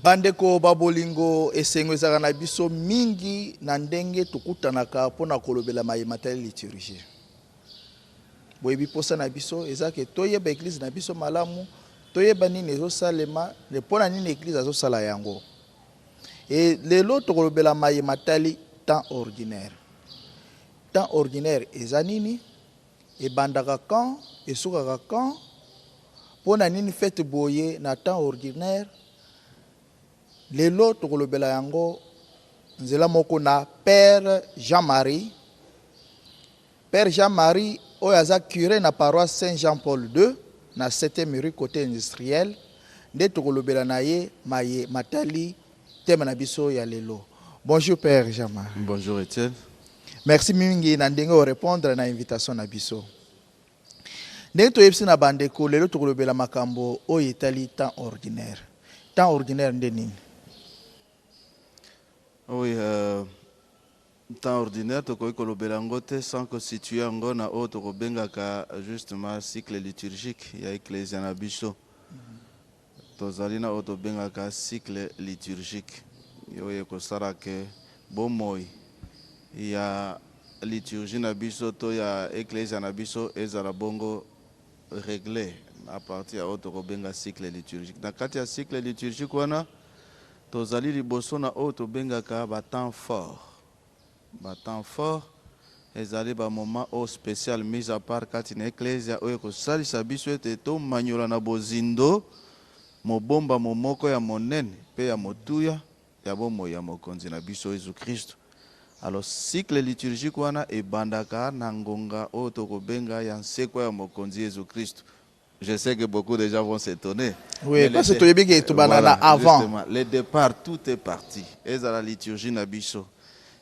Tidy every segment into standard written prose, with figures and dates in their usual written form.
Bandeko babolingo esengo ezaka na biso mingi na ndenge tukutanaka pona kolobela matériel liturgie. Boyebi posa na biso ezaka toyeba église na biso malamu, toyeba nini ezosalema, ne pona nini église azosala yango. Et lelo tokolobela matali temps ordinaire. Temps ordinaire eza nini? Ebandaka quand, esukaka quand, pona nini fête boye na temps ordinaire. Lelo tokolobela yango nzela moko na Père Jean-Marie. Père Jean-Marie oyaza curé na paroisse Saint-Jean-Paul II na 7e rue côté industriel. Nde tokolobela na ye matali thème na biso ya lelo. Bonjour Père Jean-Marie. Bonjour Étienne. Merci mingi na ndenge o répondre na invitation na biso. Ndenge toyebisi na bandeko lelo tokolobela makambo oyo etali temps ordinaire. Temps ordinaire nde nini? Oui, temps ordinaire, tu as dit sans que situé en Gona, tu as justement cycle liturgique, il y a Ecclésia Nabiso. Tu as cycle liturgique. Il y a liturgie Nabiso, il y a Ecclésia Nabiso, et Zarabongo réglé à partir de cycle liturgique. Dans le cycle liturgique, tozali liboso na oyo tobengaka temps fort. Temps fort ezali moment au spécial mise à part kati na ecclesia oyo kosalisa biso ete tomanyola na bozindo mobomba momoko ya monene pe ya motuya ya bomoi ya mokonzi na biso Yesu Kristo. Alors cycle liturgique wana ebandaka na ngonga oyo tokobenga ya nseko ya mokonzi Yesu Kristo. Je sais que beaucoup de gens vont s'étonner. Oui, parce que tu es tout banana avant. Le départ, tout est parti. Et à la liturgie nabiso,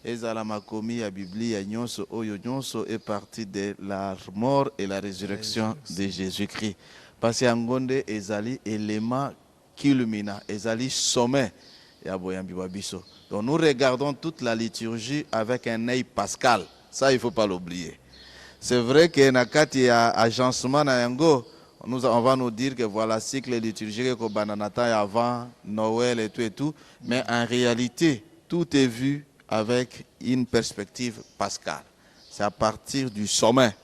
et à la makomi, à Bibli, à nyonso, oyo nyonso est parti de la mort et la résurrection de Jésus-Christ. Parce que Ngonde ezali élément culminant, ezali sommet ya boyambi babiso. Donc nous regardons toute la liturgie avec un œil pascal. Ça, il ne faut pas l'oublier. C'est vrai que nakati ya agencement na yango, on va nous dire que voilà, cycle liturgique comme Bananata avant, Noël et tout. Mais en réalité, tout est vu avec une perspective pascale. C'est à partir du sommet,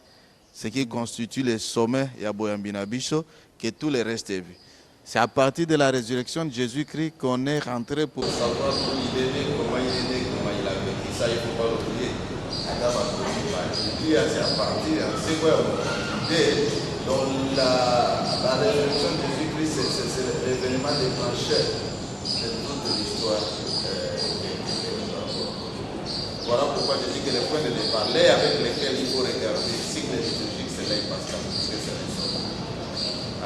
ce qui constitue le sommet Yaboyambina Bicho, que tout le reste est vu. C'est à partir de la résurrection de Jésus-Christ qu'on est rentré pour savoir comment il est né, comment il a vécu. Ça, il ne faut pas l'oublier. C'est à partir, c'est quoi donc la résurrection de Jésus-Christ, c'est l'événement déclencheur de toute l'histoire. Voilà pourquoi je dis que le point de départ, avec lesquels il faut regarder le cycle liturgique, c'est l'œil pascal, parce que c'est le sommet.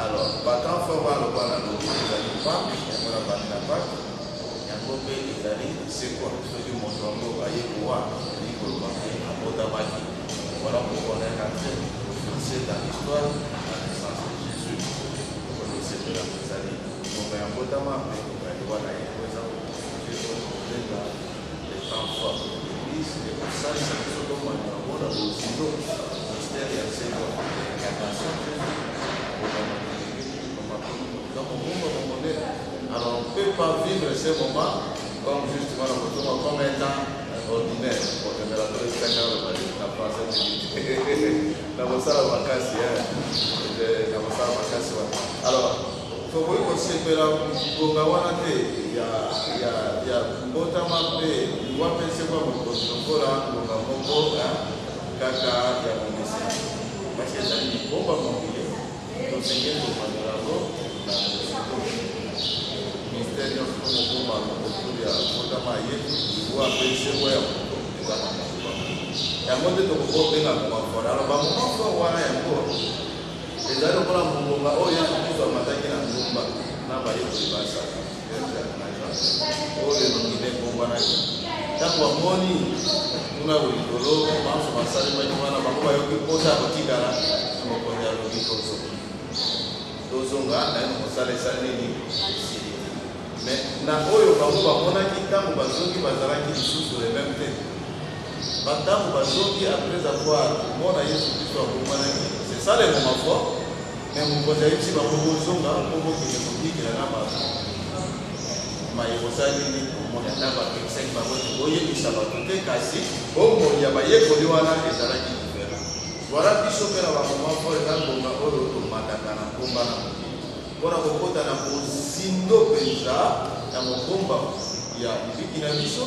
Alors, quand on va le voir dans le pays, il y a une Pâques, il y a une Pâques, il y a un beau pays, c'est quoi? Ce que mon frère a dit, voilà pourquoi on est rentré. C'est dans l'histoire de la naissance de Jésus. Vous connaissez de la Mosaïque. Donc, il y a un peu de temps, mais voilà, il y a des temps forts de l'Église. Et pour ça, c'est ce que nous avons dans le mystère et le Seigneur. L'incarnation de Jésus. Donc, alors, on ne peut pas vivre ces moments comme justement comme un temps ordinaire. Pour que la alors, il faut que vous sachiez que la Bongawanate, il y a Botamapé, il y a Pensewa Mokosokola, Bongamoko, Kaka, il y a mon message. Parce que ça dit Bomba Mobile, donc c'est qu'il faut faire de la voix, mystère de Bomba Mobile, Botamaye, il faut appeler Sewa. Il y a un monde de problèmes à mon alors, on va voir les gens qui ont un bomba, oh, il y a un peu de matin qui a un bomba, n'a pas eu de basa. Oh, les gens qui ont un bomba, d'accord, moni, nous avons eu de l'eau, on va se passer le matin, on va voir que pour ça, petit gars, on va prendre le micro. Dozonga, on va les saluer. Mais, na oyo, on a qui quand on va zonger, on va qui sous sur les mêmes thèmes. Madame Bazoki, après avoir mon Jésus Christ, c'est ça le moment fort. Mais vous voyez ici, vous avez besoin d'un moment qui est compliqué. mayebosali ni komona ndako apekisaki bango oyebisa bato te kasi bomoi ya bayekoli wana ezalaki diferent. Voilà biso mpe na bamoma mpo eza ngonga oyo tomataka na nkomba na mokili mpona kokota na bozindo mpenza ya mokomba ya libiki na biso.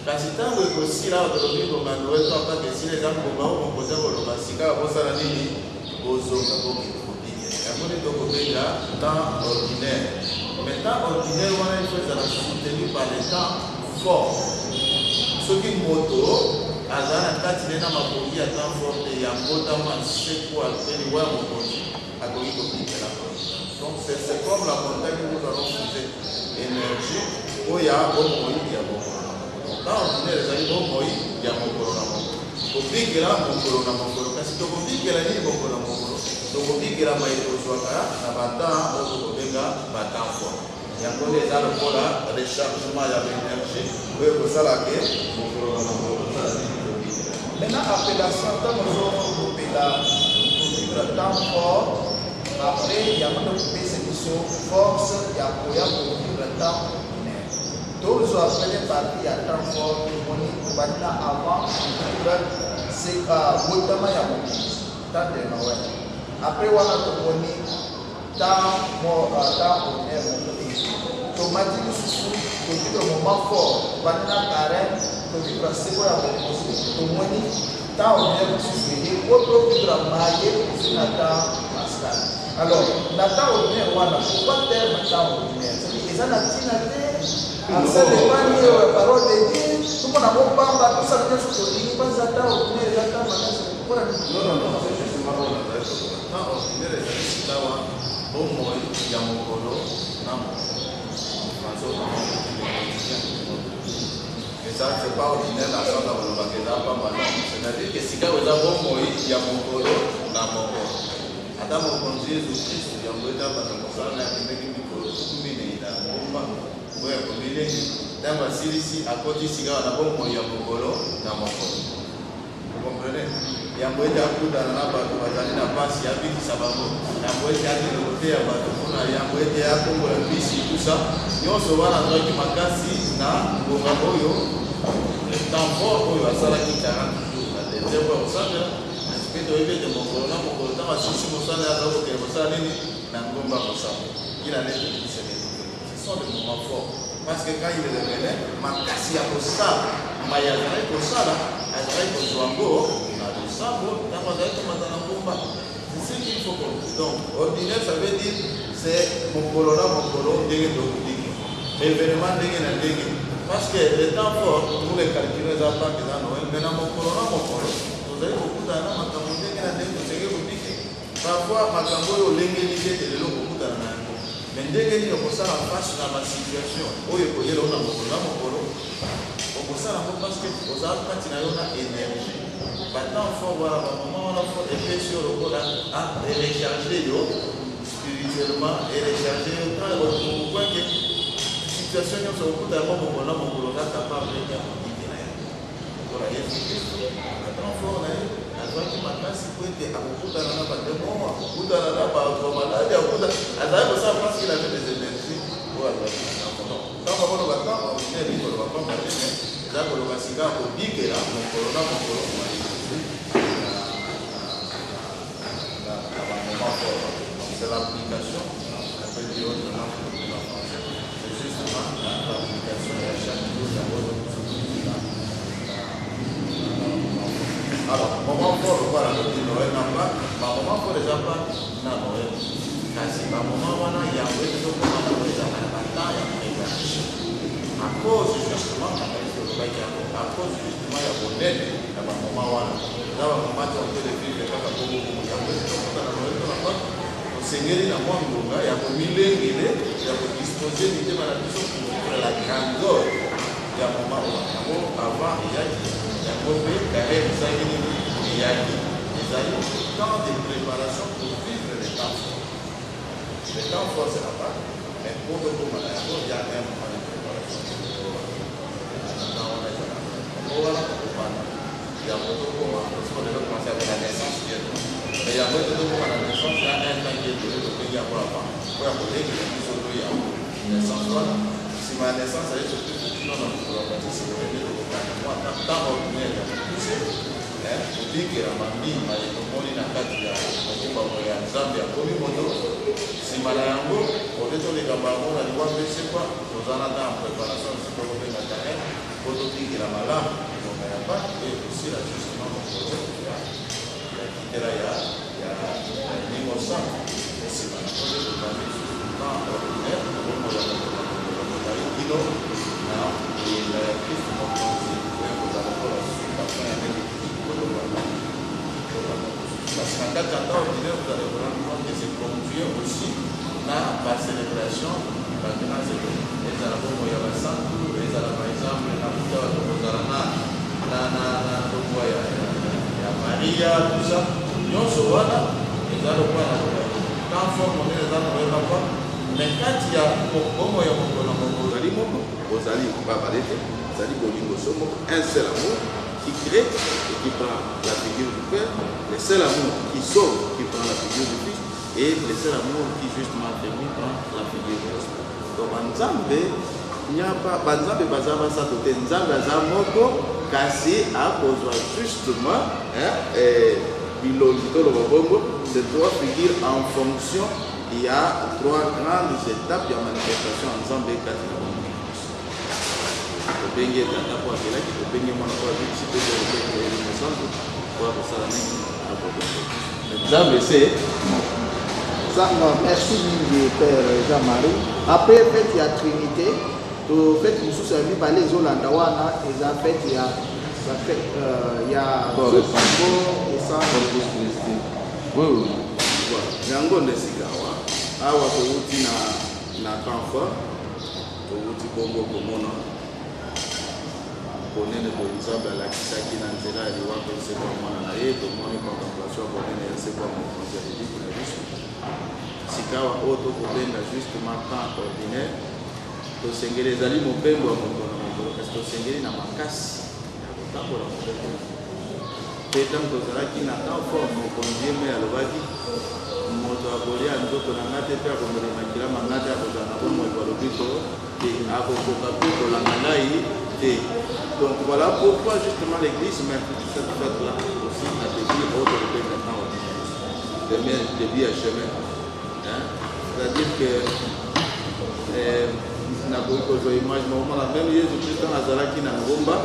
Kasi ntango ekosila awa tolobi ngonga ndoeto akaka esila eza ngonga oyo mokoza koloba sika bakosala nini bozonga bokende kobike yango nde tokobenga temps ordinaire. Mais temps ordinaire wana il faut ezala soutenu par le temps fort. Soki moto aza na kati ne na makoki ya temps forte ya mbotama seko apeni wa mokonzi akoki kobikela. Donc c'est comme la montagne où nous allons puiser énergie oyo ya bomoi ya mokolo. Temps ordinaire ezali bomoi ya mokolo na mokolo kobikela mokolo na mokolo. Kasi tokobikela nini mokolo na mokolo? Tokobikela mayekozwaka na batemps oyo tokobenga batemps fort. Yango nde eza lokola rechargement ya baénergie oyo ekosalaka mokolo na mokolo. Maintenant appellation ntango ozokopela kovivre temps fort après yango nde kopesa biso force ya koya kovivre temps ordinaire. Tozwa première partie ya temps fort tomoni kobanina avant kovivre botama ya mokonzi temps de Noël. Après wana tomoni temps ordinaire mokonzi tomati lisusu tovivre moment fort kobanina carême tovivre seko ya mokonzi tomoni temps ordinaire mosusu eye po tovivre maye esi na temps pascal. Alors na temps ordinaire wana pourquoi terme temps ordinaire eza na ntina te asalebani ya parole de Dieu tomona mopamba tosala nyonso tolingi baza temps ordinaire eza temps makasi mpona temps ordinaire ezali tawa bomoi ya mokolo na et ça c'est pas ordinaire na sala kolobaka eza pamba non. C'est-à-dire que sika eza bomoi ya mokolo na mokolo ata mokonzi Yesu Kristu yango eza bato mosala na yakendeki mikolo tukumine na ngomba oyo akomilengi ntango asilisi akoti sika wana bomoi ya mokolo na mokolo. Comprenez? Yango ete akutana na bato bazali na pasi abikisa bango, yango ete akende koteya bato mpona yango ete akombola bisi tusa nyonso wana azwaki makasi na ngonga oyo le temps fort oyo asalaki 40 jours na désert oyo kosambela mpe toyebi ete mokolo na mokolo ntango asisi mosala aza kokende kosala nini na ngomba kosamba kila nete bisekete. Ce sont des moments forts parce que quand il revenait makasi ya kosala mai azalaki kosala azalaki kozwa ngo na losambo ntango azalaki komata na ngomba. C'est ce qu'il faut comprendre. Donc ordinaire ça veut dire c'est mokolo na mokolo ndenge tokotiki événement ndenge na ndenge parce que le temps fort pour les calculer eza pas que za Noël mais na mokolo na mokolo tozali kokutana na makambo ndenge na ndenge tosenge kobiki parfois makambo oyo olengeli te ete lelo kokutana na yango mais ndenge nini okosala face na basituation oyo ekoyela o na mokolo na mokolo okosala yango parce que ozala kati na yo na énergie batemps fort wana bamoma wana fort epesi yo lokola recharge yo spirituellement erecharge yo tangokokweke situation nyonso okuta yango mokolo na mokolo oza capable ya kobiki na yango lokola Yesu Kristu batemps fort na ye azwaki makasi po ete akokutana na bademon akokutana na bato maladi azali kosala parce qu'il avait des énergies oyo azwaki ntango koloba temps ordinaire koloba pamba te eza koloba sika kobikela mokolo na mokolo c'est l'application c'est justement l'application de chaque chose. Alors, moment fort, voilà, le Noël n'a pas, moment fort déjà pas, n'a Noël. Kasi moment wana il y a un peu de à cause justement à cause justement ya bonene na moment wana na moment on peut le vivre kaka bobo ya na Noël na pas osengeli na mwa ngonga ya komilengele ya kodisposer mitema na biso pour la grandeur ya moment wana avant eyaki yango mpe carême ezalaki nini eyaki ezali temps de préparation pour vivre le temps fort. Le temps fort c'est la part mais pour tokomana yango ya un moment de préparation voilà kokopana yango tokoma soki lelo commencer avec la naissance bientôt mais yango ete tokoma na naissance ya un temps qui est donné tobengi yango avant po ya kolengela biso to ya naissance wana nsima ma naissance est surtout que non, on va passer sur le moi, tant ordinaire, au dit que la mamie m'a dit que mon inakati ya nzambe ya komi moto nsima na yango odeto likambo yango na liwa mpese kwa tozala na préparation siko kobenga terrain po totikela malamu likonga ya ba e osila justement mokolo ya kitela ya ningo sana nsima na kode tobandi temps ordinaire okomoya mokolo kilo na eyenda ya kristo mokonzi ekozala kola suka ya ndenge parce qu'en 4 ans ordinaire, vous allez vous rendre compte que c'est ponctué aussi dans la célébration du bâtiment. Les Arabes, il y a le sang, les Arabes, par exemple, la Mouta, la Maria, tout ça. Nous sommes là, les Arabes, quand on est les Arabes, mais quand il y a un seul amour qui crée et qui prend la figure du Père, le seul amour qui sauve, qui prend la figure du Fils, et le seul amour qui justement affermi prend la figure du Christ. Donc, Nzambe, il n'y a pas, Nzambe bazaba sa tote, Nzambe azamoko, kasi a besoin justement, ces trois figures en fonction, il y a trois grandes étapes de manifestation Nzambe Katina. Merci Père Jean-Marie. Après fait il y a Trinité, au fait nous sommes servis par les Holandawana et en fait il y a et ça oui yango ndesikawa awa touti na camphor touti bongo komona konene ko nzambe alakisaki na nzela aliwa kosekwa mwana na ye tomoni contemplation konene yasekwa mokonzi ya leliki na biso sikawa oyo tokobenga justement temps ordinaire tosengeli ezali mopembo ya mokolo na mokolo kasi tosengeli na makasi ya kotambola mopembo mpe ntango tozalaki na temps fort mokonzi ye me alobaki moto akolia nzoto na nga te mpe akomela makila manga te akozala na bomoi balobi to te akokoka mpe kolanga ngai te. Donc voilà pourquoi justement l'église met cette fête-là aussi à début autre de maintenant début à chemin. C'est-à-dire que na boiko image même Jésus-Christ dans Azalaki na ngomba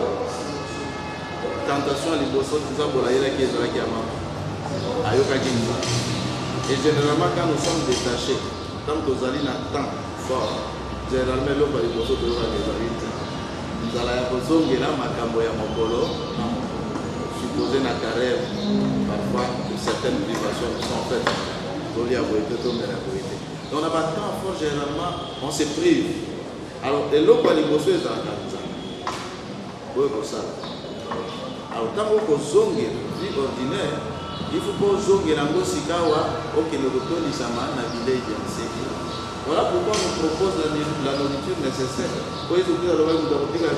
tentation à liboso tuzabola yela ki ezalaki ama ayokaki nzambe. Et généralement quand nous sommes détachés tant que nous allons dans temps fort généralement l'homme va liboso toyoka ezalaki nzala ya kozongela makambo ya mokolo supposé na carême parfois certaines privations qui sont faites tolia boyete tomela boyete donc na batemps fort généralement on se prive alors eloko ya liboso ezalaka nzambe oyo kosala alors ntango kozongela vie ordinaire il faut kozongela yango sikawa okende kotonisama na bilei ya nseki. Voilà pourquoi on nous propose la nourriture nécessaire. Pour les autres, nous avons dit que il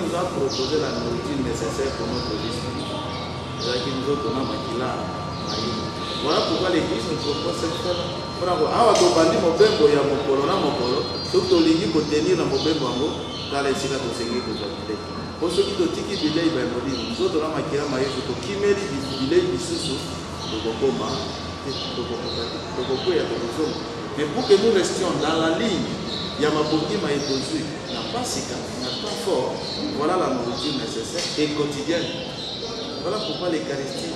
nous a proposé la nourriture nécessaire pour notre vie. Voilà pourquoi l'Église nous propose cette fête. Voilà pourquoi nous mais pour que nous restions dans la ligne, il y a ma boutique ma étoile, n'a pas si n'a pas fort. Voilà la nourriture nécessaire et quotidienne. Voilà pourquoi l'Eucharistie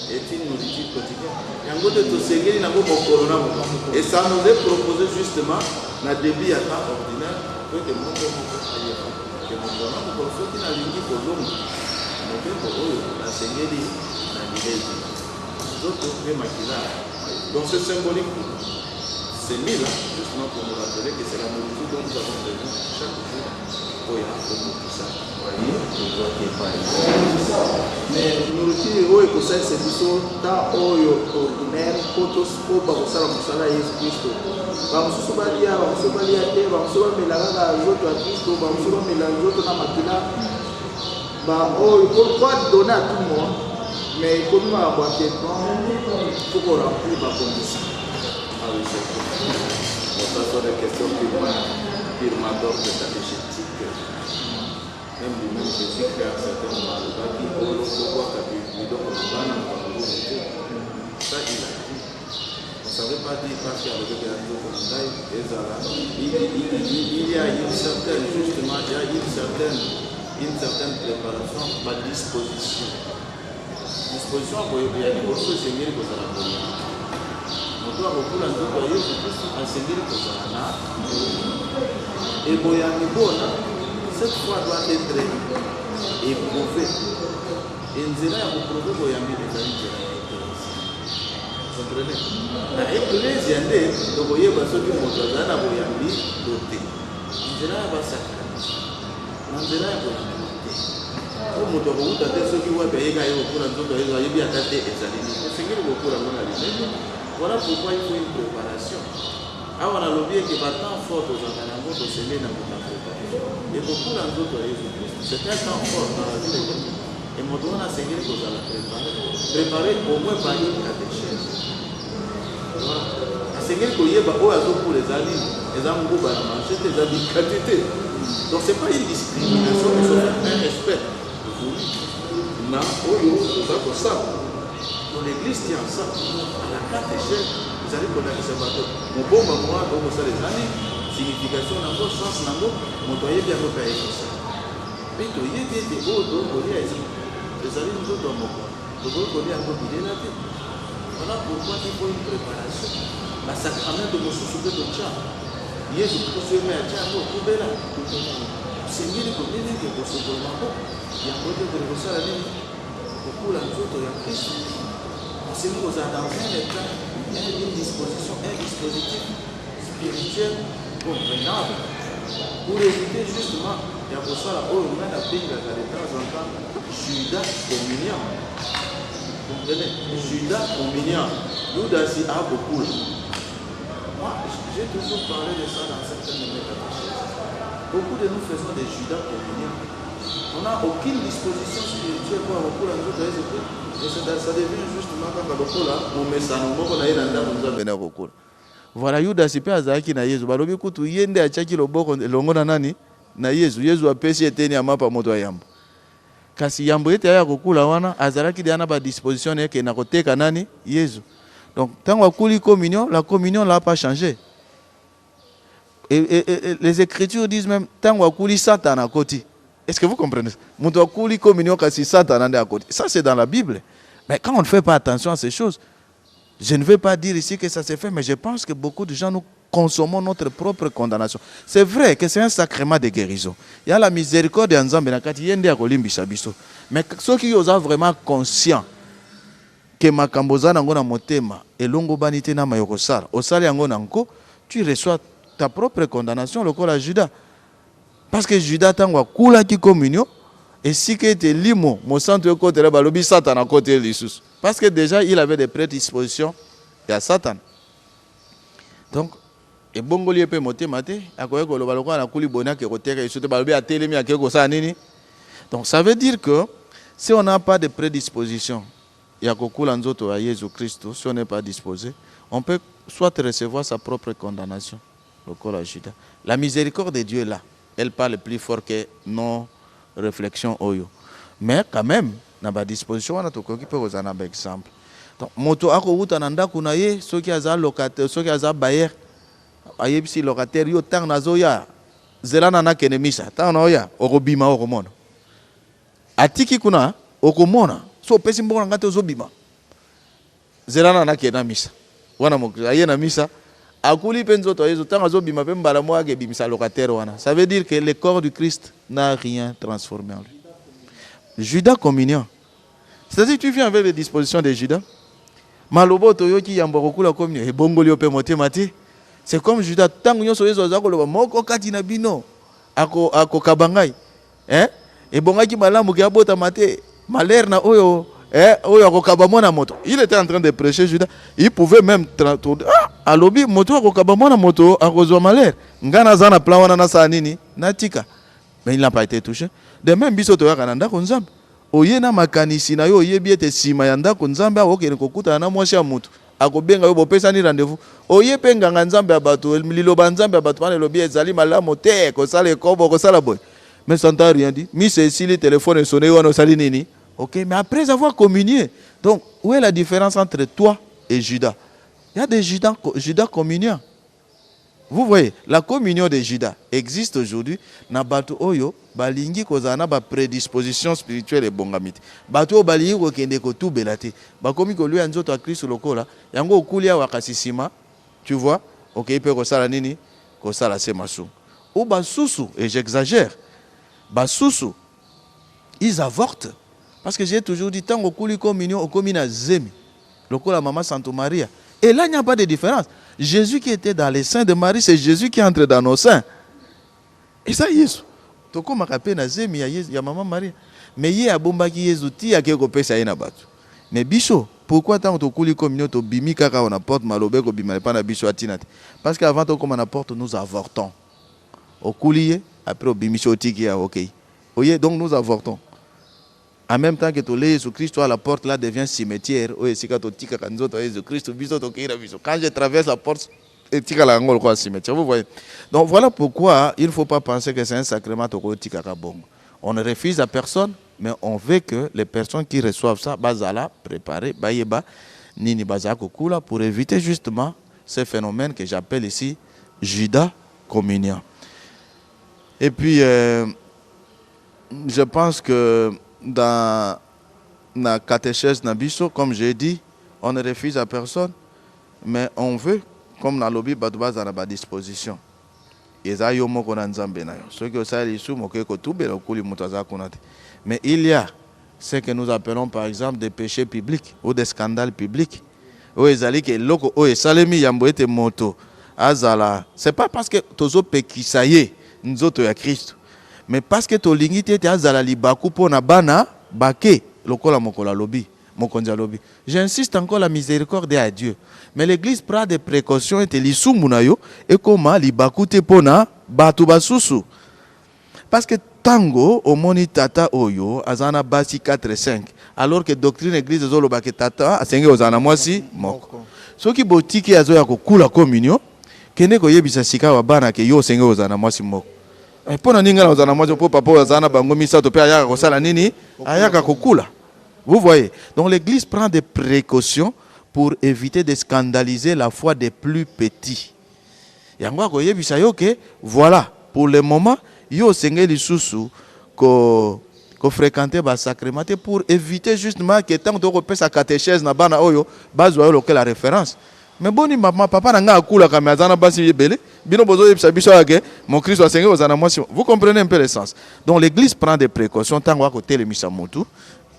est une nourriture quotidienne. Et ça nous est proposé justement dans le début à temps ordinaire que de mon donc c'est symbolique, c'est mis là, justement pour nous rappeler que c'est la nourriture dont nous avons besoin chaque jour pour y avoir tout ça. Mais nourriture oyo ekosalisa biso ntan oyo ordinaire po bakosala mosala ya Yesu Kristo. Bamosusu balia te, bamosusu bamela kaka nzoto ya Kristo, bamosusu bamela nzoto na makila. Oyo pourquoi donner à tout le monde, mais comme à boire il faut qu'on remplit ma condition. Ah oui, c'est bon. Ça sont des questions purement d'ordre catéchétique. Même lui-même, Jésus crée un certain moment de bâti, pour le pouvoir qu'il donne au Ghana, ça il a dit. On ne savait pas dire parce qu'il y a le il y a une certaine, justement, il y a une certaine préparation, ma disposition. Disposition pour y aller au feu, c'est mieux que ça l'a donné. On doit beaucoup l'envoyer, c'est mieux que ça l'a. Et cette foi doit être éprouvée. Et nous allons éprouver Boyami de Zali. Comprenez? La Église, donc vous voyez, parce que vous avez un Boyami doté. Nous allons sacrer. Nous allons doté. Vous avez ceux qui voient payer au cours de l'autre, ils ont bien attaqué et Zali. C'est ce au cours de l'autre. Voilà pourquoi il faut une préparation. Alors, on a l'objet qui va tant fort aux enfants, aux semés dans votre préparation. Et beaucoup d'entre eux, c'est un temps fort dans la vie de Dieu. Et mon doigt a ségué que vous allez préparer au moins par une catéchèse. Voilà. Ségué que vous avez pour les amis, les amis qui vont manger, les amis quantité. Donc, ce n'est pas une discrimination, mais c'est un respect. Non, c'est comme ça. Dans l'église tient ça. À la catéchèse, vous allez connaître ce bateau. Mon bon moment, donc ça les amis. Signification dans votre sens, dans votre montoyer bien repéré comme ça. Mais tu y es bien des hauts, donc on y a les amis nous dans mon corps. Donc on y a un peu de la tête. Voilà pourquoi il faut une préparation. La sacrament de mon sous de tcha. Jésus Christ est à tcha, pour couper là. C'est mieux que bien que pour ce moment. Il y a un peu de ça à l'année. Beaucoup l'enjeu de Christ. C'est nous dans un état, une disposition, un dispositif spirituel comprenable pour éviter justement, il y a pour ça là, on a appelé de temps en temps Judas communion. Vous comprenez? Judas communion. Nous d'assez à beaucoup. Moi, j'ai toujours parlé de ça dans certaines de mes catéchèses. Beaucoup de nous faisons des Judas communion. On n'a aucune disposition spirituelle pour avoir la nous et ça devient justement quand on a mon message, on a un voilà, Yuda sipe azaki na Yesu. Balobi kutu yende achaki loboko longo na nani? Na Yesu. Yesu apesi eteni amapa moto ya yambo. Kasi yambo ete ya kokula wana azalaki diana ba disposition yake na koteka nani? Yesu. Donc tant akuli communion, la communion n'a pas changé. Et les écritures disent même tant akuli Satan à côté. Est-ce que vous comprenez? Moto akuli communion kasi Satan à côté. Ça c'est dans la Bible. Mais quand on ne fait pas attention à ces choses, je ne veux pas dire ici que ça s'est fait, mais je pense que beaucoup de gens nous consommons notre propre condamnation. C'est vrai que c'est un sacrement de guérison. Il y a la miséricorde en Zambie, mais ceux qui sont vraiment conscients que makamboza nango na motema elongo banité na mayokosala osala yango nango, tu reçois ta propre condamnation lokola Judas. Parce que Judas tangwa kula ki communion et si que te limo mo centre côté là balobi Satan à côté l'Issus. Parce que déjà, il avait des prédispositions à Satan. Donc, et bongo lié pe moté maté, akoye ko loba lokwa na kuli bonia ke koteka isote balobi atelemi akeko sa nini. Donc ça veut dire que si on n'a pas de prédisposition, ya kokula nzoto à Jésus Christ, si on n'est pas disposé, on peut soit recevoir sa propre condamnation. Lokola Judas. La miséricorde de Dieu est là. Elle parle plus fort que nos réflexions oyo. Mais quand même, na ba disposition wana tokoki pe kozana ba exemple. Donc moto ako uta na ndako na ye soki aza locataire soki aza bailleur ayebisi locataire yo tang nazoya zelana na kenemisa tang na oya okobima okomona atiki kuna okomona so pesi mbona ngate ozobima zelana na kenamisa wana moto aye na misa akuli penzo to yezo tang azobima pe mbala mo ake bimisa locataire wana. Ça veut dire que le corps du Christ n'a rien transformé en lui. Judas communion. C'est-à-dire tu viens avec les dispositions de Judas. Malobo toyoki yamboko la communion et bongo liope moté maté. C'est comme Judas tango nyoso yezo zakolo moko kati na bino ako kabangai. Et bongaki malamu ki abota maté malheur na oyo oyo ako kabamona moto. Il était en train de prêcher Judas. Il pouvait même alobi moto ako kabamona moto akozwa malheur. Ngana zana plan wana na sa nini natika. Mais il n'a pas été touché. De même, biso to yaka nanda konzambe. Oye na makanisi na yo oyebi ete sima ya ndako nzambe akokende kokuta na mwasi ya mutu. akobenga yo bopesani rendez-vous oye pe nganga nzambe ya bato liloba nzambe ya bato wana elobi ezali malamu te kosala ekobo kosala boye mais ça t'a rien dit mi c'est si le téléphone est sonné wana osali nini ok mais après avoir communié donc où est la différence entre toi et Judas? Il y a des Judas communiants. Vous voyez, la communion de Judas existe aujourd'hui. Na bato oyo balingi kozana ba prédisposition spirituelle et bongamite. Bato balingi ko kende ko tubelate. Ba komi ko lui nzoto a Christ lokola. Yango okulia wakasisima. Tu vois? OK, peut ko sala nini? Ko sala semasu. Ou basusu et j'exagère. Basusu ils avortent parce que j'ai toujours dit tant okuli communion okomi na zemi. Lokola maman Santo Maria. Et là il n'y a pas de différence. Jésus qui était dans les seins de Marie, c'est Jésus qui entre dans nos seins. Et ça, Jésus. Tu comme rappelé na zemi ya maman Marie. Mais il y a bomba qui Jésus ti a quelque pesa ina batu. Mais bicho, pourquoi tant to kuli communion to bimi kaka on apporte malobe ko bima pas na bicho atinate. Parce qu'avant to comme on apporte nous avortons. Au coulier après au bimi chotiki ya OK. Voyez donc nous avortons. En même temps que tu lis Jésus-Christ, toi, la porte là devient cimetière. Quand je traverse la porte, cimetière. Vous voyez. Donc voilà pourquoi il ne faut pas penser que c'est un sacrement. On ne refuse à personne, mais on veut que les personnes qui reçoivent ça, bazala, préparer, bayeba, nini bazako kula, pour éviter justement ce phénomène que j'appelle ici Judas communion. Et puis, je pense que dans la catéchèse Nabiso, comme j'ai dit, on ne refuse à personne, mais on veut, comme dans le lobby, à la disposition. Mais il y a ce que nous appelons par exemple des péchés publics ou des scandales publics. C'est pas parce que tozo pekisaye nous autres à Christ. Mais parce que to lingité te azala libaku pona bana bake lokola mokola lobi mokonja lobi. J'insiste encore la miséricorde à Dieu. Mais l'église prend des précautions et te lisumbu na yo et comment libaku te pona batu basusu. Parce que tango au moni tata oyo azana basi 4 et 5 alors que doctrine église zolo bake tata asenge ozana mwasi moko. Soki botiki azo ya kokula communion kende ko yebisa sika wa bana ke yo senge ozana mwasi moko. Vous voyez, donc l'église prend des précautions pour éviter de scandaliser la foi des plus petits. Voilà, pour le moment, yo senge li susu ko fréquenter ba sacrement pour éviter justement que tant que tu sa catéchèse na bana oyo bazwa yo la référence. Mais boni maman papa nanga akula kamazana basi belé bino bozo yebisa biso ake mon Christ wa senge ozana mwasi. Vous comprenez un peu le sens. Donc l'église prend des précautions tant wa côté le misamotu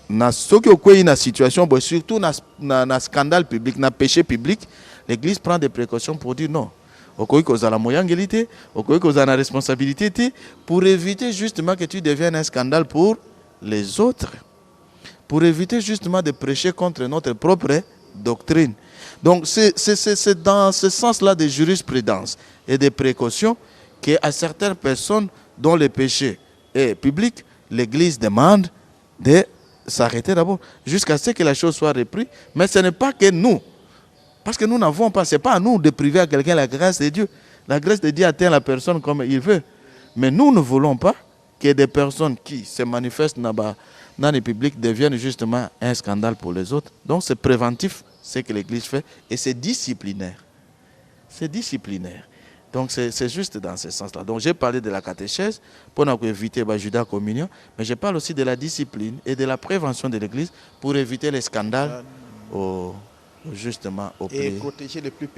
na soki okwei na situation bo surtout na scandale public na péché public, l'église prend des précautions pour dire non. Okoyi kozala moyangelité, okoyi kozala responsabilité pour éviter justement que tu deviennes un scandale pour les autres. Pour éviter justement de prêcher contre notre propre doctrine. Donc c'est dans ce sens-là de jurisprudence et de précaution qu'à certaines personnes dont le péché est public, l'Église demande de s'arrêter d'abord jusqu'à ce que la chose soit reprise. Mais ce n'est pas que nous, parce que nous n'avons pas, ce n'est pas à nous de priver à quelqu'un la grâce de Dieu. La grâce de Dieu atteint la personne comme il veut. Mais nous ne voulons pas que des personnes qui se manifestent dans le public deviennent justement un scandale pour les autres. Donc c'est préventif ce que l'Église fait et c'est disciplinaire. C'est disciplinaire. Donc c'est juste dans ce sens-là. Donc j'ai parlé de la catéchèse pour éviter la Judas communion, mais je parle aussi de la discipline et de la prévention de l'Église pour éviter les scandales justement et protéger les plus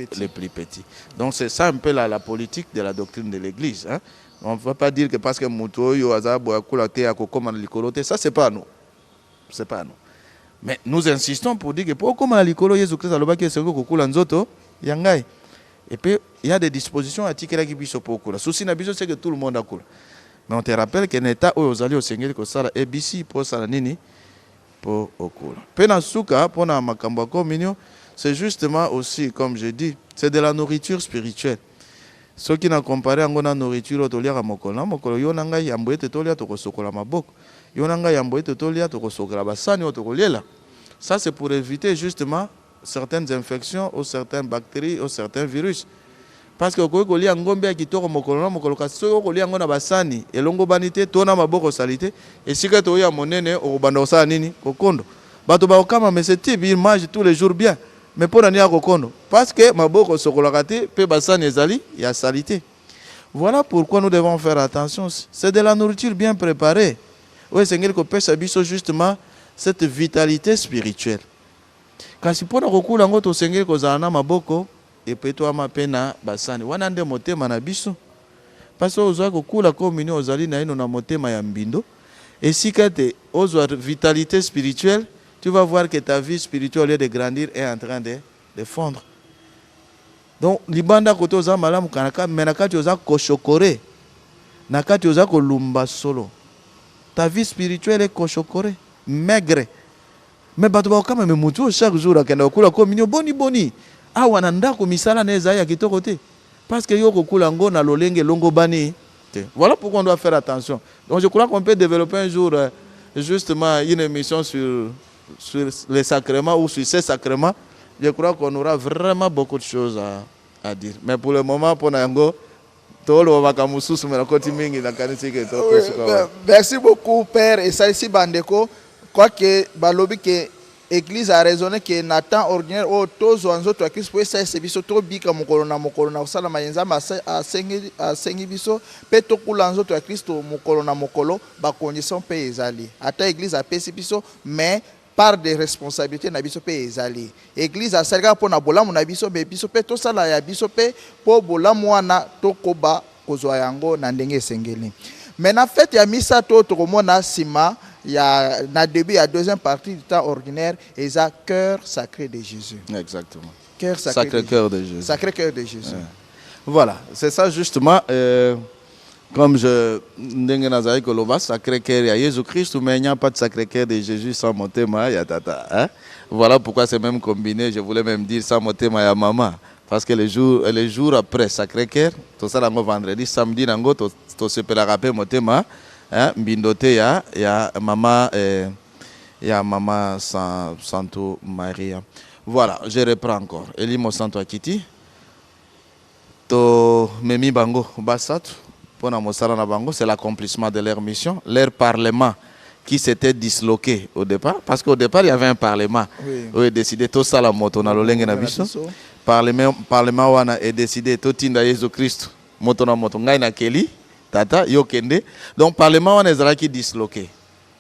petits. Donc c'est ça un peu la politique de la doctrine de l'Église. Hein? On ne va pas dire que parce que Moutoyo, Azabo, Akulate, Akokoma, Likolote, ça c'est pas nous. C'est pas nous. Mais nous insistons pour dire que pour comment Likolo, Jésus-Christ, Alobaki, Sengo, Kokula, Nzoto, Yangai. Et puis il y a des dispositions à Tikela qui biso pour Okula. Souci Nabiso, c'est que tout le monde a Kula. Mais on te rappelle que l'État aux alliés au Seigneur, que ça, ABC, pour ça, Nini, pour Okula. Penasuka, pour la Makambo communion, c'est justement aussi, comme je dis, c'est de la nourriture spirituelle. Ceux qui n'ont comparé à la nourriture, ça c'est pour éviter justement certaines infections, ou certaines bactéries, ou certains virus. Parce que okoki kolia ngombe ya kitoko mokolo na mokolo kasi soki okolia ngo na basani elongo bani te to na maboko osali te esika toya monene okobanda kosala nini kokondo bato bakokama mais ce type il mange tous les jours bien mais mpo na nini ya kokondo parce que maboko osokolaka te mpe basani ezali ya salité. Voilà pourquoi nous devons faire attention. C'est de la nourriture bien préparée oyo esengeli kopesa biso justement cette vitalité spirituelle. Kasi mpo na kokula yango tosengeli kozala na maboko epetwama mpe na basani wana nde motema na biso parce ozwa kokula komini ozali na ino na motema ya mbindo esika te ozwa vitalité spirituelle tu vas voir que ta vie spirituelle au lieu de grandir est en train de fondre. Donc libanda koto oza malamu kanaka mais na kati oza koshokore na kati oza kolumba solo ta vie spirituelle est koshokore maigre mais bato bakokama me mutu chaque jour akenda kokula komini boni awa na ndako misala na ezali ya kitoko te parce que yo kokula ngo na lolenge longo bani te. Voilà pourquoi on doit faire attention. Donc je crois qu'on peut développer un jour justement une émission sur les sacrements ou sur ces sacrements. Je crois qu'on aura vraiment beaucoup de choses à dire. Mais pour le moment pour nango tolo bakamususu mena koti mingi na kanisi ke to. Merci beaucoup père et ça ici bandeko quoi que balobi que Église a raisonné que na temps ordinaire au tozo anzoto ya Christ pour ça c'est biso to bika mokolo na osala mayenza a sengi biso pe to kula anzoto ya Christ mokolo na mokolo ba condition pe ezali ata église a pesi biso mais par des responsabilités na biso pe ezali église a serga pour na bolamu na biso be biso pe to sala ya biso pe po bolamu wana to koba kozwa yango na ndenge esengeli. Mais na fête ya misa to komona sima ya na début ya deuxième partie du temps ordinaire et ça cœur sacré de Jésus. Exactement. Cœur sacré Cœur de Jésus. Sacré cœur de Jésus. Ouais. Voilà, c'est ça justement comme je ndenge nazali koloba sacré cœur ya Jésus-Christ mais il n'y a pas de sacré cœur de Jésus sans motema ya tata hein? Voilà pourquoi c'est même combiné, je voulais même dire sans motema ya maman parce que les jours après sacré cœur tout ça lango vendredi samedi nango to sepela rapé motema hein mbindote ya mama Santo Maria. Voilà, je reprends encore. Elimo Santo Akiti to memi bango basatu pona mosala na bango, c'est l'accomplissement de leur mission, leur parlement qui s'était disloqué au départ parce qu'au départ il y avait un parlement où il décidé tout ça la moto na lolenge na biso parlement wana est décidé to tinda Jésus Christ moto na moto ngai na keli tata yo kende donc parlement wana ezalaki disloqué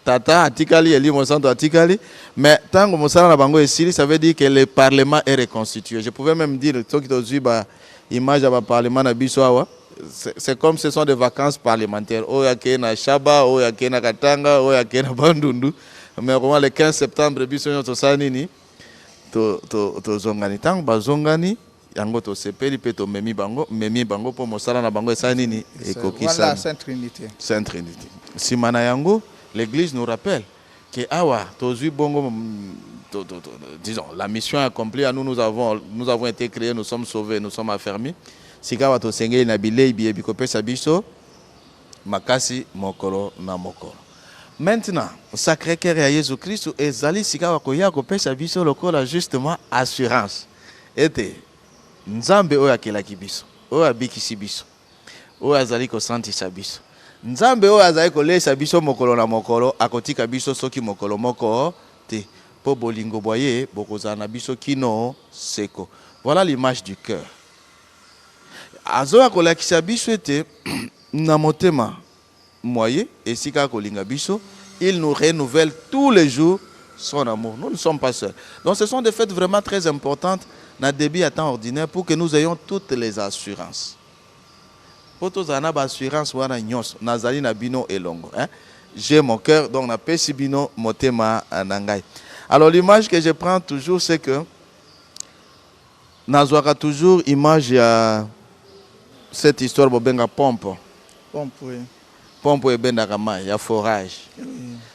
tata atikali elimo santo atikali mais tango mosala na bango esili ça veut dire que le parlement est reconstitué. Je pouvais même dire soki tozwi ba image ya ba parlement na biso awa c'est comme ce sont des vacances parlementaires oyo akeye na Shaba oyo akeye na Katanga oyo akeye na Bandundu mais comment le 15 septembre biso nyonso tosala nini tozongani ntango bazongani yango tosepeli mpe tomemi bango mpo mosala na bango esala nini ekokisana Sainte Trinité. Nsima na yango l'église nous rappelle que awa tozwi bongo disons la mission accomplie à nous avons été créés, nous sommes sauvés, nous sommes affermis sika wa tosengeli na bilei biebi kopesa biso makasi mokolo na mokolo. Maintenant sacré cœur ya Jésus Christ ezali sika wa koya kopesa biso lokola justement assurance ete nzambe oyo akelaki biso oyo abikisi biso oyo azali kosantisa biso nzambe oyo azali kolesa biso mokolo na mokolo akotika biso soki mokolo moko te po bolingo boye bokozala na biso kino seko. Voilà l'image du cœur. Azoya kolakisa biso ete na motema moye esika kolinga biso il nous renouvelle tous les jours son amour. Nous ne sommes pas seuls. Donc ce sont des fêtes vraiment très importantes na début à temps ordinaire pour que nous ayons toutes les assurances. Pour tous en avoir assurance wana nyos nazali na bino elongo hein. J'ai mon cœur donc na pesi bino motema nangai. Alors l'image que je prends toujours c'est que nazwaka toujours image ya cette histoire bobenga pompe. Pompe et bendarama, il y a forage.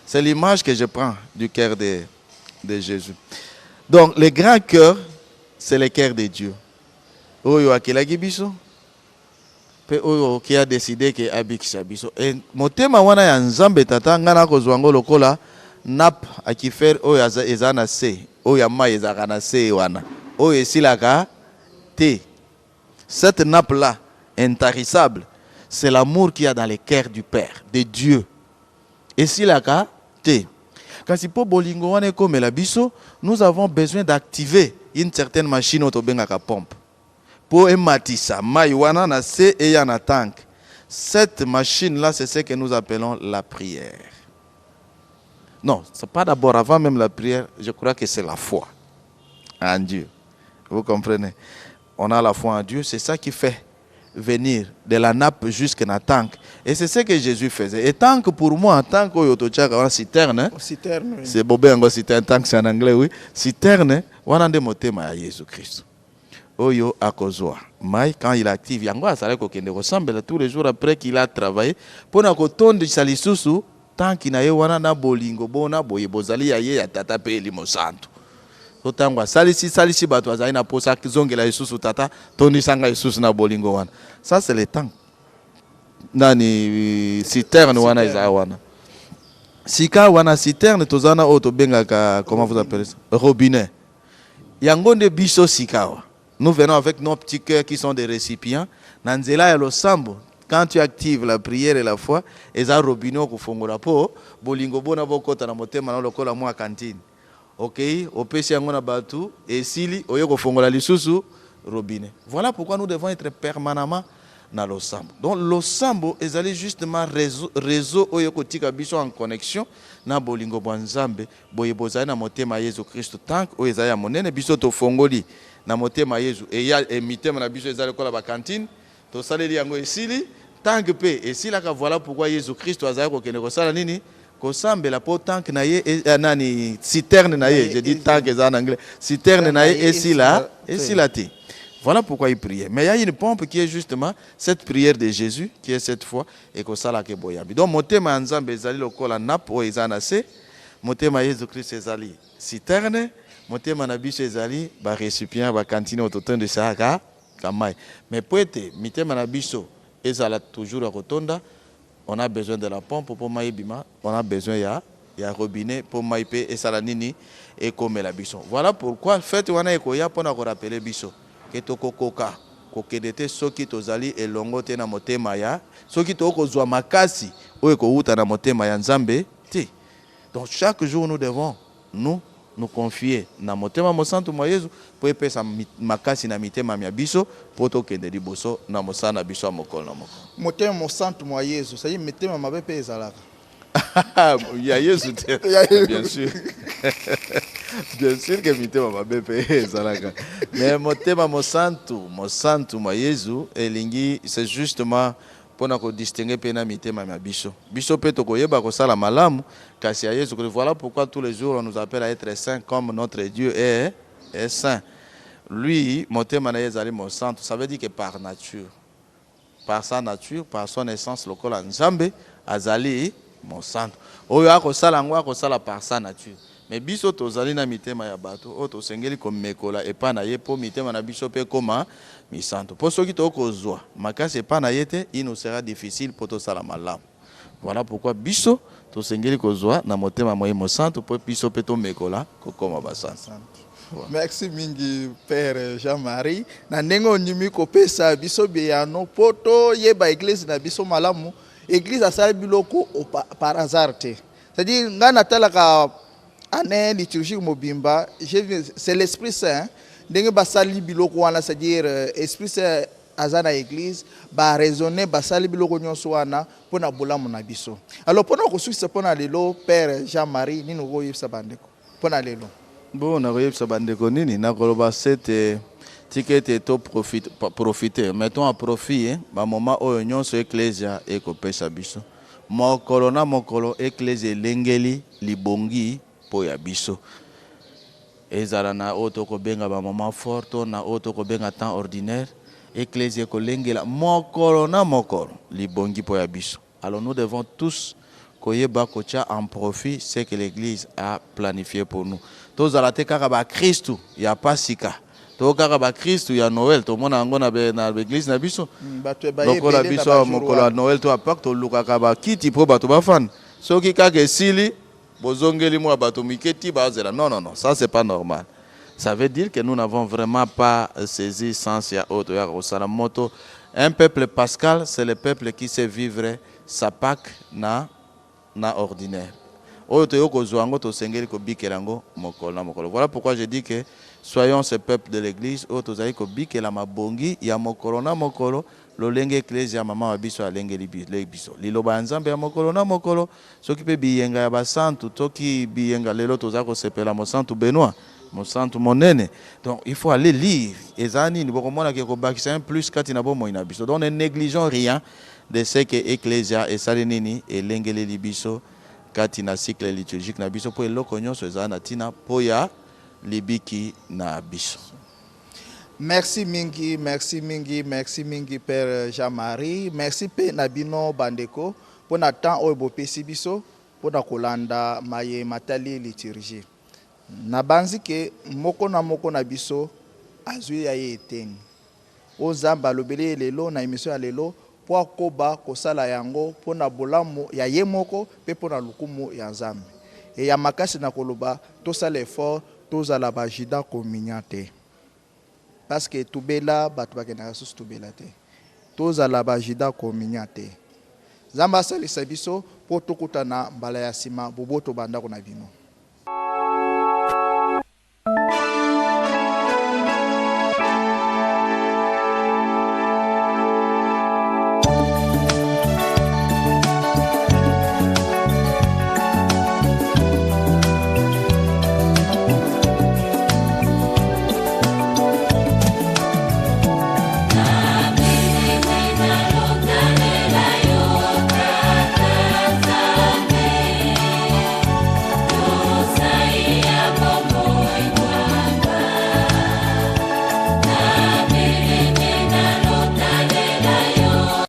C'est l'image que je prends du cœur de Jésus. Donc le grand cœur c'est le cœur de Dieu. Oyo akelaki biso pe oyo qui a décidé que abikisa biso. Et motema wana ya nzambe tata ngana kozwa ngo lokola nap akifer oyo ezana se oyo mai ezalaka na se wana oyo esilaka te. Cette nappe là intarissable, c'est l'amour qu'il y a dans le cœur du Père, de Dieu. Esilaka te. Kasi po bolingo wana ekomela biso, nous avons besoin d'activer une certaine machine otobengaka pompe pour ematisa mai wana na se et ya na tank. Cette machine là, c'est ce que nous appelons la prière. Non, c'est pas d'abord avant même la prière, je crois que c'est la foi en Dieu. Vous comprenez? On a la foi en Dieu, c'est ça qui fait venir de la nappe jusqu'à la tank. Et c'est ce que Jésus faisait. Et tank pour moi, tank au citerne, citerne, oui. C'est bobé en citerne, tank c'est en anglais, oui. Citerne, on a demandé à Jésus-Christ. Oyo akozwa. Mai, quand il active, yango asale kokende ressemble tous les jours après qu'il a travaillé. Pour na kotonde salisusu, tanki na ye wana na bolingo bona boye bozali ya ye ya tata pe elimo santo. So tangwa salisi bato azali na posa kizongela Yesusu tata toni sanga Yesusu na bolingo wana. Ça c'est le tank. Nani citerne wana isa wana. Sika wana citerne tozana oto bengaka comment vous appelez ça? Robinet. Yango nde biso sikawa. Nous venons avec nos petits cœurs qui sont des récipients. Nanzela ya losambo. Quand tu actives la prière et la foi, eza robinet okufongola po bolingo bona bokota na motema na lokola mwa cantine. OK, opesi yango na batu esili oyo kofongola lisusu robinet. Voilà pourquoi nous devons être permanemment dans losambo. Donc losambo ezali justement réseau oyo kotika biso en connexion na bolingo bwa Nzambe boye bozali na motema Yesu Christ tank oyo ezali ya monene biso tofongoli na motema Yesu et ya mitema na biso ezali kola ba cantine to saleli yango esili tank pe esila ka. Voilà pourquoi Yesu Christ azali kokende kosala nini kosambela po tank na ye nani citerne na ye, je dis tank en anglais, citerne na ye esila te. Voilà pourquoi il priait. Mais il y a une pompe qui est justement cette prière de Jésus, qui est cette fois, et que ça la boyambi. Donc, motema Nzambe ezali lokola nappe o ezana se, motema Jésus Christ ezali citerne, motema na biso ezali ba récipient ba cantine autoton de saka kamai. Mais pour être mitema na biso ezala toujours à rotonda, on a besoin de la pompe pour maïbima, on a besoin ya robinet pour maïpe et salanini et comme la biso. Voilà pourquoi fête wana ekoya pona ko rappeler biso. Koka kokedete soki tozali elongo te na motema ya soki tokozwa makasi oyo kouta na motema ya Nzambe te. Donc chaque jour nous devons nous confier na motema mosantu mwa Yesu po epesa makasi na mitema mya biso po tokende liboso na mosana biso ya mokolo na mokolo. Motema mosantu mwa Yesu ça y mitema mabe pe ezalaka. Ya Yesu te. Bien sûr. Bien sûr que mitema mabe pe ezalaka. Mais motema mosantu mwa Yesu elingi c'est justement pour nous distinguer pena mitema ma biso. Biso pe tokoyeba ko sala malamu kasi ya Yesu. Voilà pourquoi tous les jours on nous appelle à être saints comme notre Dieu est saint. Lui, motema na Yesu mon santo, ça veut dire que par nature, par sa nature, par son essence lokola Nzambe azali mon santo. Oyo akosala ngo akosala par sa nature. Mais biso tozali na mitema ya bato o tosengeli komekola epa na ye po mitema na biso pe koma misanto. Po soki tokozwa makasi epa na ye te, il nous sera difficile po tosala malamu. Voilà pourquoi biso tosengeli kozwa na motema moye mosanto po biso pe tomekola kokoma basanto. Merci mingi Père Jean-Marie. Na ndenge onyimi kopesa biso beyano poto yeba église na biso malamu. Église asali biloko par hasard te. C'est-à-dire ngana talaka année liturgique mobimba, c'est l'Esprit Saint. Ndenge basali biloko wana, c'est-à-dire Esprit Saint azana église ba raisonner basali biloko nyonso wana pona bolamu na biso. Alors pona ko succès pona lelo Père Jean-Marie nino go yebisa bandeko. Pona lelo. Bon na go yebisa bandeko nini na koloba cette ticket to profiter. Mettons à profit ba moment oyo nyonso ecclesia ekopesa biso. Mokolo na mokolo ecclesia lengeli libongi po ya biso. Ezala na oto ko benga ba moment fort na oto ko benga temps ordinaire ecclesia ko lengela mokolo na mokolo libongi po ya biso. Alors nous devons tous koyeba kocha en profit ce que l'église a planifié pour nous. Tozala te kaka ba Christu ya Pasika. To kaka ba Christu ya Noël to mona ngo na l'église na biso. Loko la biso mokolo ya Noël to apart to luka ka ba kiti po bato ba fan. Soki kaka esili bozongeli mwa bato miketi bazela. Non, non, non, ça c'est pas normal. Ça veut dire que nous n'avons vraiment pas saisi sens ya auto ya moto. Un peuple pascal, c'est le peuple qui sait vivre sa Pâque na ordinaire. Voilà pourquoi je dis que soyons ce peuple de l'église. Ya mokolo na mokolo lolenge ecclesia mama wabiso alenge libiso liloba nzambe ya mokolo na mokolo soki pe biyenga ya basantu toki biyenga lelo toza ko sepela mo santu Benoît mo santu monene. Donc il faut aller lire ezani ni bokomona ke ko bakisa plus kati na bomo ina biso. Donc ne négligeons rien de ce que ecclesia esali nini elenge libiso kati na cycle liturgique na biso po eloko nyonso ezana tina po ya libiki na biso. Merci mingi, merci mingi, merci mingi Père Jean-Marie. Merci Père Nabino Bandeko pour na temps oyo pesi biso pour na kolanda maye matali liturgie. Na banzi ke moko na biso azwi ya eteni. Ozamba lobele lelo na émission ya lelo po akoba kosala yango po na bolamu ya ye moko pe po na lukumu ya Nzambe. Et ya makasi na koloba to sala effort to za la bajida communiante. Parce que tubela batu bakena susu tubela te. Toza la bajida communiante. Zamba salisa biso po tokutana mbala ya sima boboto banda ko na bino.